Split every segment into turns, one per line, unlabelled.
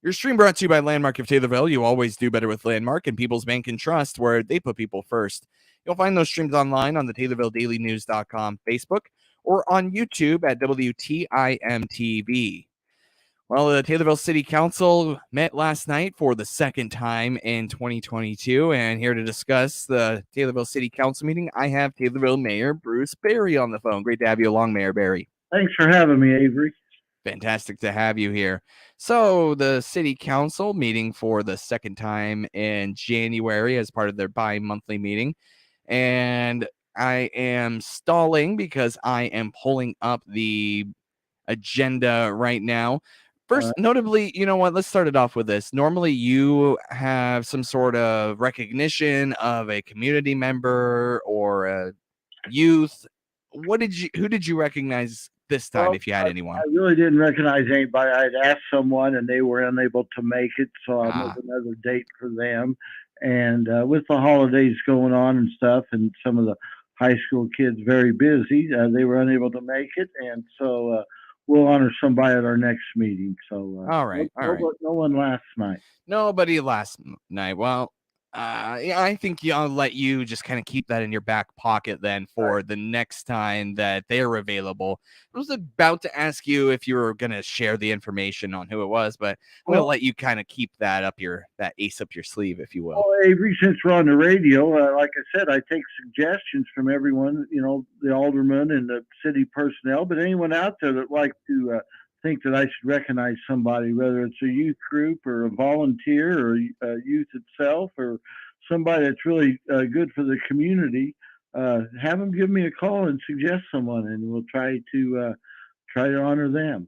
Your stream brought to you by Landmark of Taylorville. You always do better with Landmark and People's Bank and Trust, where they put people first. You'll find those streams online on the TaylorvilleDailyNews.com Facebook or on YouTube at WTIM TV. Well, the Taylorville City Council met last night for the second time in 2022, and here to discuss the Taylorville City Council meeting, I have Taylorville Mayor Bruce Berry on the phone. Great to have you along, Mayor Berry.
Thanks for having me, Avery.
Fantastic to have you here. So the city council meeting for the second time in January as part of their bi-monthly meeting. And I am stalling because I am pulling up the agenda right now. First, notably, you know what? Let's start it off with this. Normally, you have some sort of recognition of a community member or a youth. Who did you recognize this time, if you had anyone?
I really didn't recognize anybody. I'd asked someone and they were unable to make it, so I'll make another date for them. And with the holidays going on and stuff, and some of the high school kids very busy, they were unable to make it, and so we'll honor somebody at our next meeting. So
all right.
No one last night.
Nobody last night. Well, I think I'll let you just kind of keep that in your back pocket then for the next time that they're available. I was about to ask you if you were going to share the information on who it was, but I'm going to let you kind of keep that ace up your sleeve, if you will.
Well, Avery, since we're on the radio, like I said, I take suggestions from everyone, the aldermen and the city personnel, but anyone out there that like to think that I should recognize somebody, whether it's a youth group or a volunteer or youth itself or somebody that's really good for the community, have them give me a call and suggest someone, and we'll try to honor them.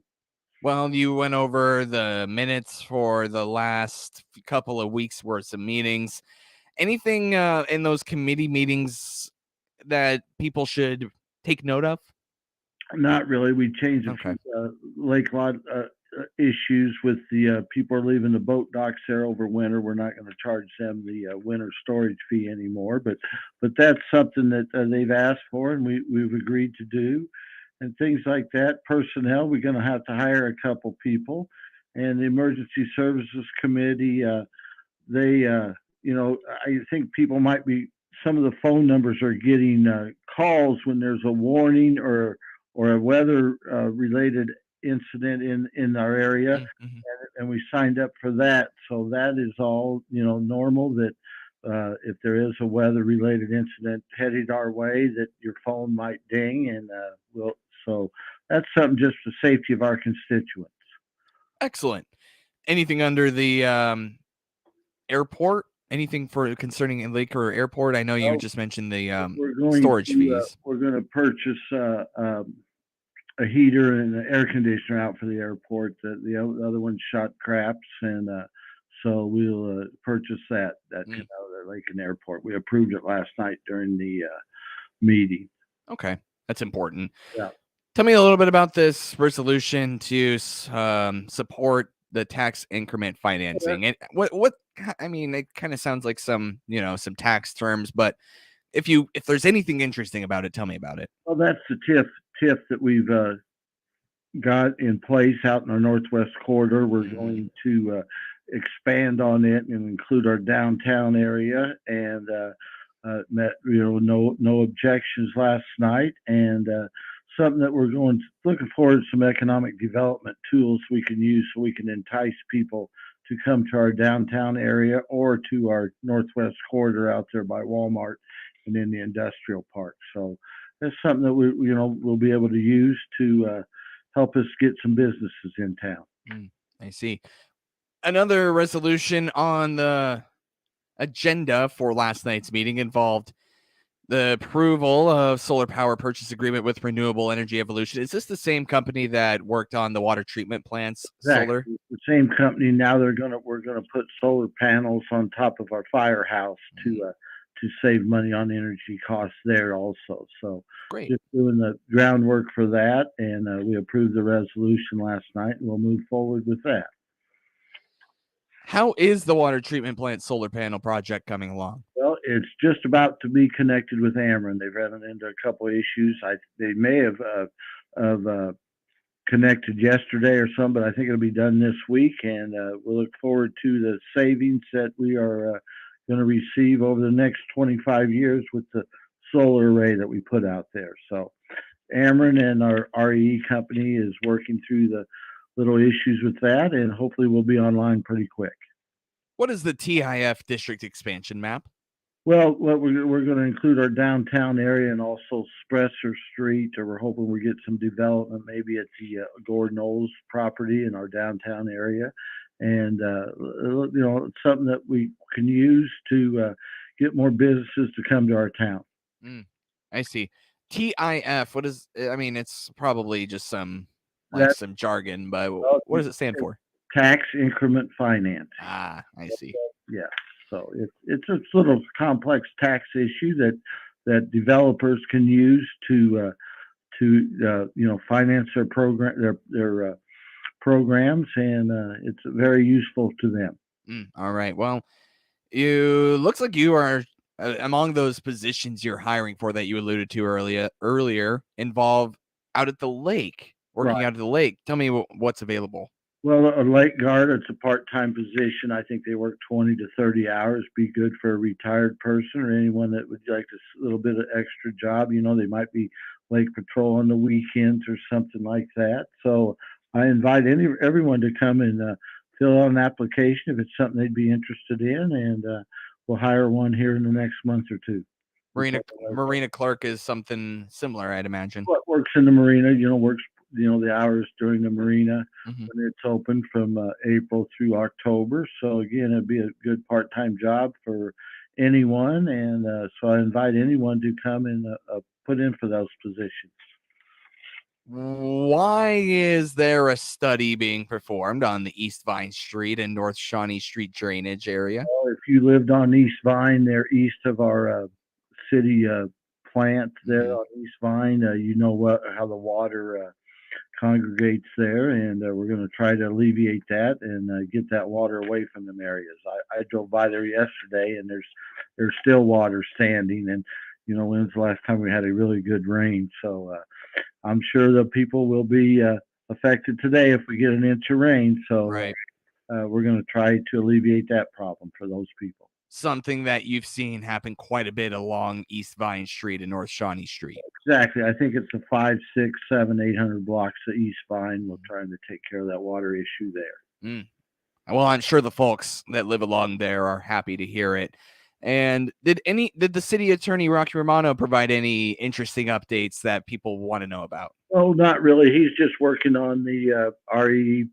Well, you went over the minutes for the last couple of weeks worth of meetings. Anything in those committee meetings that people should take note of?
Not really. We changed lake lot issues with the people are leaving the boat docks there over winter. We're not going to charge them the winter storage fee anymore, but that's something that they've asked for, and we've agreed to do, and things like that. Personnel, we're going to have to hire a couple people, and the Emergency Services Committee, I think people might be. Some of the phone numbers are getting calls when there's a warning or a weather related incident in our area, and we signed up for that. So that is all normal. That if there is a weather related incident headed our way, that your phone might ding, and so that's something just for the safety of our constituents.
Excellent. Anything under the airport? Anything for concerning lake or airport? I know you just mentioned the storage fees.
We're going to purchase a heater and an air conditioner out for the airport. The other one shot craps, and so we'll purchase that came out of the Lincoln Airport. We approved it last night during the meeting.
Okay, that's important.
Yeah.
Tell me a little bit about this resolution to support the tax increment financing. And what I mean, it kind of sounds like some tax terms, but if there's anything interesting about it, tell me about it.
Well, that's the TIF that we've got in place out in our northwest corridor. We're going to expand on it and include our downtown area, and met no objections last night, and something that we're looking forward to some economic development tools we can use so we can entice people to come to our downtown area or to our northwest corridor out there by Walmart and in the industrial park. So that's something that we'll be able to use to help us get some businesses in town.
I see. Another resolution on the agenda for last night's meeting involved the approval of solar power purchase agreement with Renewable Energy Evolution. Is this the same company that worked on the water treatment plants?
Exactly.
Solar?
The same company. Now we're gonna put solar panels on top of our firehouse to save money on energy costs there also. So
great.
Just doing the groundwork for that, and we approved the resolution last night, and we'll move forward with that.
How is the water treatment plant solar panel project coming along?
Well, it's just about to be connected with Ameren. They've run into a couple of issues. They may have connected yesterday or something, but I think it'll be done this week, and we'll look forward to the savings that we are going to receive over the next 25 years with the solar array that we put out there. So Ameren and our REE company is working through the little issues with that, and hopefully we'll be online pretty quick.
What is the TIF district expansion map?
Well, we're going to include our downtown area and also Spresser Street, or we're hoping we get some development maybe at the Gordon Knowles property in our downtown area. And, it's something that we can use to get more businesses to come to our town.
I see. TIF, what is, I mean, it's probably just some
That's
some jargon, but what does it stand for?
tax increment finance.
Ah, I see.
Yeah. So it's a sort of complex tax issue that developers can use to finance their programs, and it's very useful to them.
All right. Well, looks like you are among those positions you're hiring for that you alluded to earlier involved out at the lake, working
Right.
out at the lake. Tell me what's available.
Well, a lake guard, it's a part-time position. I think they work 20 to 30 hours. Be good for a retired person or anyone that would like a little bit of extra job. They might be lake patrol on the weekends or something like that. So I invite everyone to come and fill out an application if it's something they'd be interested in, and we'll hire one here in the next month or two.
Marina clerk is something similar, I'd imagine.
What works in the marina, works the hours during the marina when it's open from April through October. So again, it'd be a good part-time job for anyone, and so I invite anyone to come and put in for those positions.
Why is there a study being performed on the East Vine Street and North Shawnee Street drainage area?
Well, if you lived on East Vine, they're east of our city plant there on East Vine, how the water congregates there, and we're going to try to alleviate that and get that water away from them areas. I drove by there yesterday, and there's still water standing. And when's the last time we had a really good rain? So I'm sure the people will be affected today if we get an inch of rain. So
right.
We're going to try to alleviate that problem for those people.
Something that you've seen happen quite a bit along East Vine Street and North Shawnee Street.
Exactly. I think it's the 5, 6, 7, 800 blocks of East Vine. We're trying to take care of that water issue there.
Well, I'm sure the folks that live along there are happy to hear it. And did the city attorney Rocky Romano provide any interesting updates that people want to know about?
Oh, not really. He's just working on the RE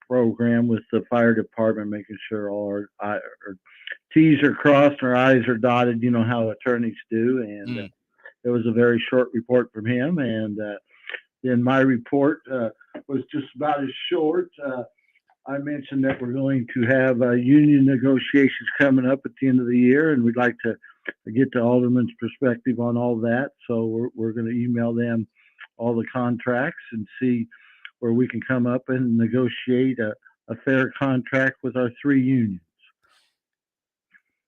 program with the fire department, making sure all our T's are crossed, our I's are dotted. You know how attorneys do, and it was a very short report from him. And then my report was just about as short. I mentioned that we're going to have union negotiations coming up at the end of the year, and we'd like to get the alderman's perspective on all that. So we're going to email them all the contracts and see where we can come up and negotiate a fair contract with our 3 unions.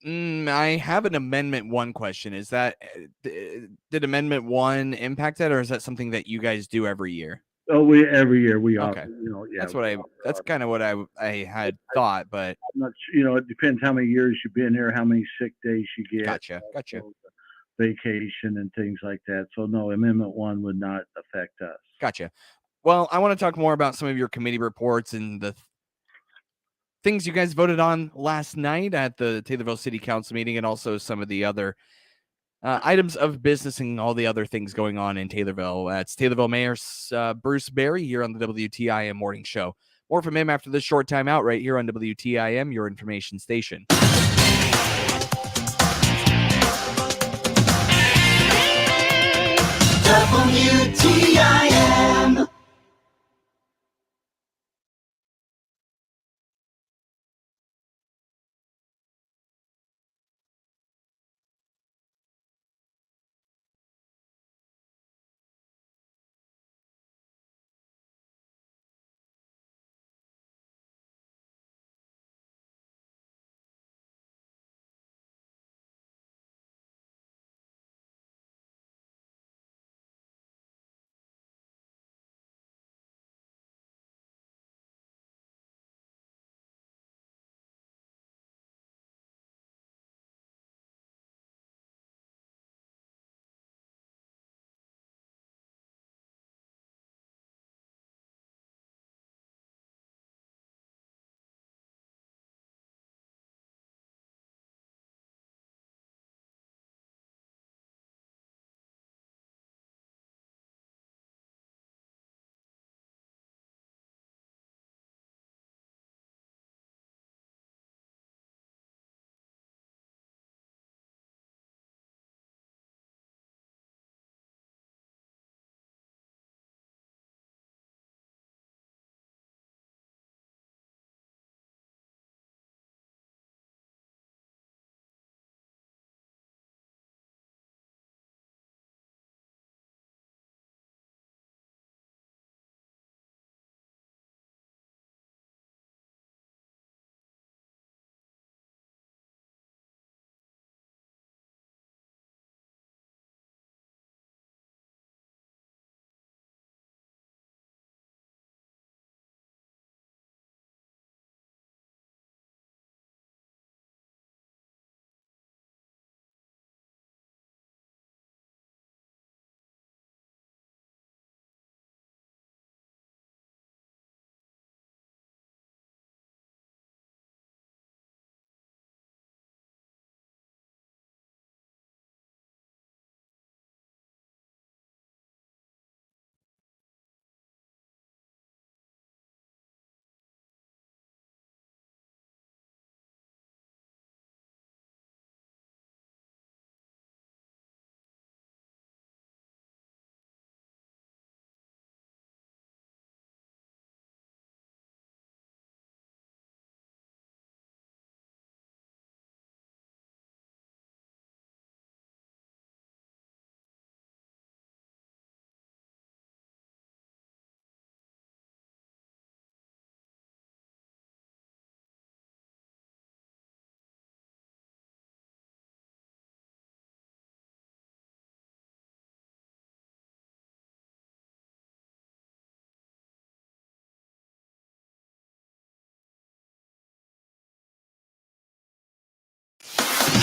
I have an Amendment 1 question. Is that did Amendment 1 impact that, or is that something that you guys do every year?
Oh, every year we
okay.
offer.
That's kind of what I had thought, but
I'm not sure, it depends how many years you've been here, how many sick days you get.
Gotcha.
Vacation and things like that. So no, Amendment 1 would not affect us.
Gotcha. Well, I want to talk more about some of your committee reports and the things you guys voted on last night at the Taylorville City Council meeting, and also some of the other items of business and all the other things going on in Taylorville. It's Taylorville Mayor Bruce Berry here on the WTIM Morning Show. More from him after this short time out right here on WTIM, your information station. WTIM.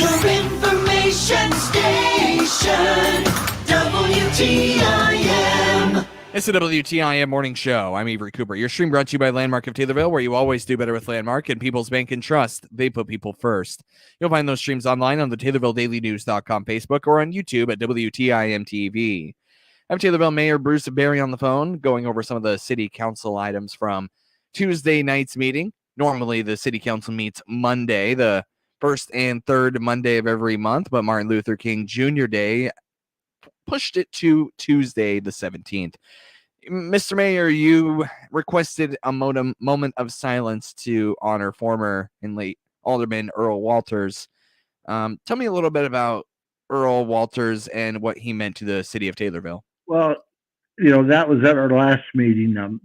Your information station, WTIM.
It's the WTIM Morning Show. I'm Avery Cooper. Your stream brought to you by Landmark of Taylorville, where you always do better with Landmark and People's Bank and Trust. They put people first. You'll find those streams online on the TaylorvilleDailyNews.com Facebook or on YouTube at WTIM TV. I'm Taylorville Mayor Bruce Berry on the phone, going over some of the city council items from Tuesday night's meeting. Normally, the city council meets Monday, the first and third Monday of every month, but Martin Luther King Jr. Day pushed it to Tuesday, the 17th. Mr. Mayor, you requested a moment of silence to honor former and late Alderman Earl Walters. Tell me a little bit about Earl Walters and what he meant to the city of Taylorville.
Well, that was at our last meeting on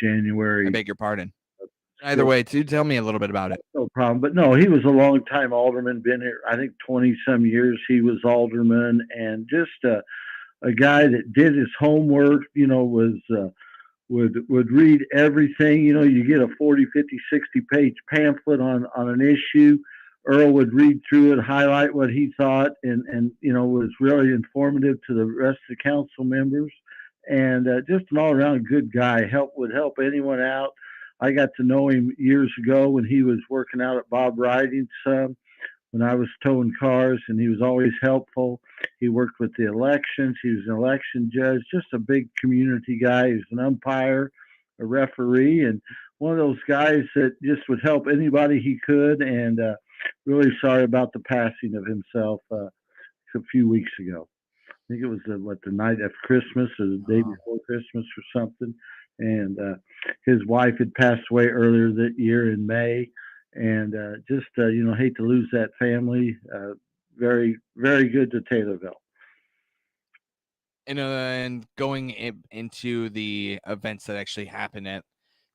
January.
I beg your pardon. Either way, tell me a little bit about it.
No problem. But no, he was a long-time alderman, been here, I think, 20-some years. He was alderman, and just a guy that did his homework, would read everything. You get a 40, 50, 60-page pamphlet on an issue. Earl would read through it, highlight what he thought, and was really informative to the rest of the council members. And just an all-around good guy. Would help anyone out. I got to know him years ago when he was working out at Bob Riding's when I was towing cars, and he was always helpful. He worked with the elections. He was an election judge, just a big community guy. He was an umpire, a referee, and one of those guys that just would help anybody he could. And really sorry about the passing of himself a few weeks ago. I think it was the night after Christmas or the day before Christmas or something. And his wife had passed away earlier that year in May. And just, hate to lose that family. Very, very good to Taylorville.
And going into the events that actually happened at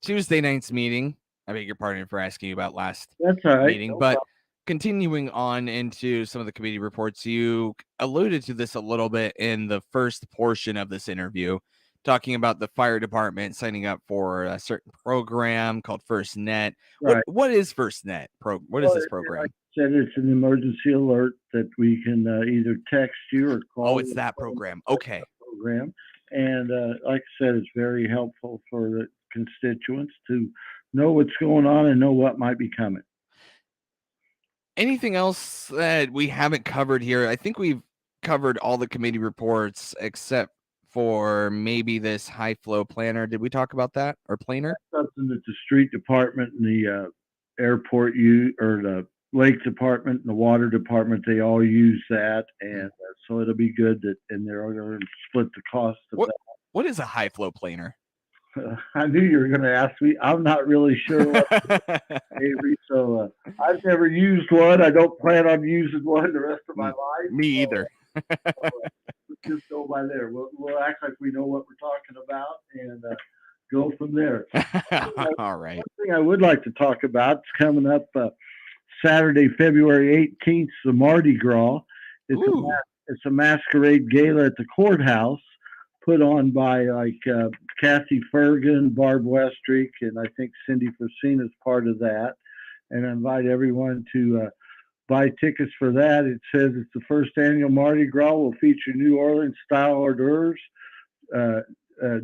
Tuesday night's meeting, I beg your pardon for asking you about last meeting, but continuing on into some of the committee reports, you alluded to this a little bit in the first portion of this interview, talking about the fire department signing up for a certain program called FirstNet.
Right.
What is FirstNet? What is this program?
Like I said, it's an emergency alert that we can either text you or call.
Oh, it's that program. Okay.
Program. And like I said, it's very helpful for the constituents to know what's going on and know what might be coming.
Anything else that we haven't covered here? I think we've covered all the committee reports except for maybe this high flow planner. Did we talk about that, or planer?
That's something that the street department and the airport or the lake department and the water department, they all use that. And so it'll be good and they're going to split the cost of that.
What is a high flow planer?
I knew you were going to ask me. I'm not really sure what Avery, so I've never used one. I don't plan on using one the rest of my life.
Me either.
Let's just go by there. We'll act like we know what we're talking about and go from there.
All right.
One thing I would like to talk about is coming up Saturday, February 18th, the Mardi Gras. It's a masquerade gala at the courthouse, put on by Kathy Fergan, Barb Westrick, and I think Cindy Forcina is part of that. And I invite everyone to buy tickets for that. It says it's the first annual Mardi Gras. Will feature New Orleans style hors d'oeuvres,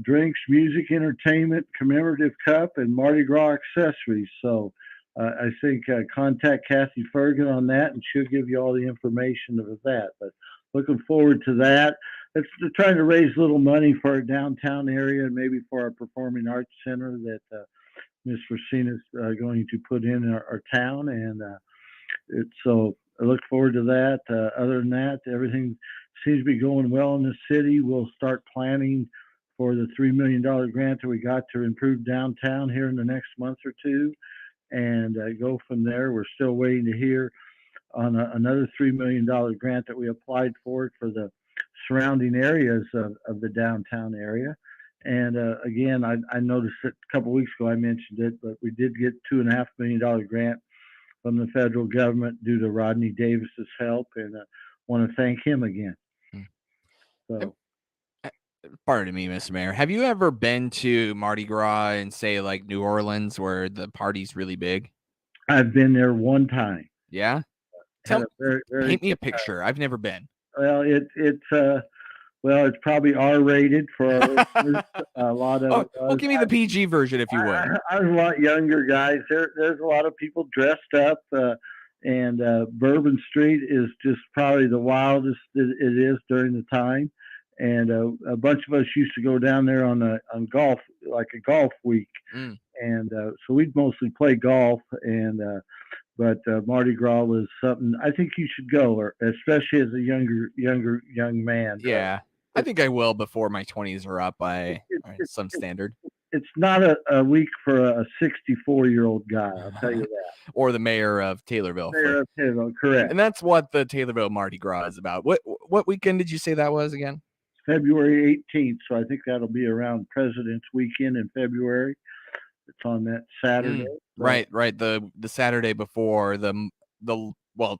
drinks, music, entertainment, commemorative cup, and Mardi Gras accessories. So I think contact Kathy Fergan on that, and she'll give you all the information of that. But looking forward to that. They're trying to raise a little money for our downtown area and maybe for our performing arts center that Ms. Forcina is going to put in our town. And so I look forward to that. Other than that, everything seems to be going well in the city. We'll start planning for the $3 million grant that we got to improve downtown here in the next month or two and go from there. We're still waiting to hear on another $3 million grant that we applied for the surrounding areas of the downtown area. And again, I noticed it a couple of weeks ago, I mentioned it, but we did get $2.5 million grant from the federal government due to Rodney Davis's help, and want to thank him again. So,
pardon me, Mr. Mayor, have you ever been to Mardi Gras in, say, like New Orleans, where the party's really big?
I've been there one time.
Yeah?
had a very, very
Paint me a picture. I've never been.
well. It's probably R-rated for our listeners. A lot of
Give me the PG version if you would.
I was a lot younger guys. There's a lot of people dressed up, and Bourbon Street is just probably the wildest it is during the time. And a bunch of us used to go down there on golf, like a golf week, and so we'd mostly play golf. And but Mardi Gras was something I think you should go, or especially as a young man.
Yeah, I think I will before my 20s are up by some standard.
It's not a week for a 64-year-old guy, I'll tell you that.
Or the mayor of Taylorville.
Correct.
And that's what the Taylorville Mardi Gras is about. What weekend did you say that was again?
February 18th, so I think that'll be around President's Weekend in February. It's on that Saturday.
Right. The Saturday before the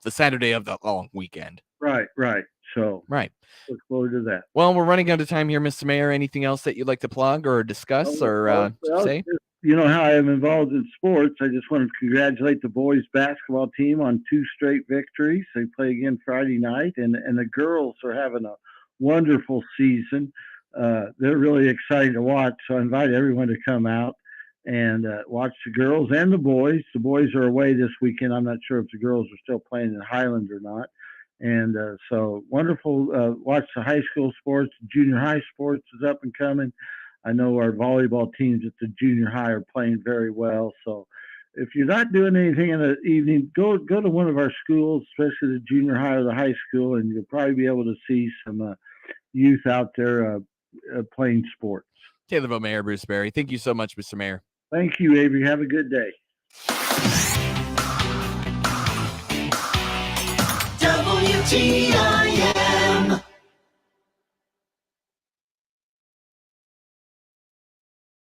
Saturday of the long weekend. Right.
So look forward to that.
Well, we're running out of time here, Mr. Mayor. Anything else that you'd like to plug or discuss say?
You know how I am involved in sports. I just want to congratulate the boys basketball team on 2 straight victories. They play again Friday night, and the girls are having a wonderful season. They're really exciting to watch, so I invite everyone to come out and watch the girls and the boys. The boys are away this weekend. I'm not sure if the girls are still playing in Highland or not. And so wonderful. Watch the high school sports. Junior high sports is up and coming. I know our volleyball teams at the junior high are playing very well. So if you're not doing anything in the evening, go to one of our schools, especially the junior high or the high school, and you'll probably be able to see some youth out there playing sports.
Taylorville Mayor Bruce Berry, thank you so much, Mr. Mayor.
Thank you, Avery. Have a good day.
WTIM.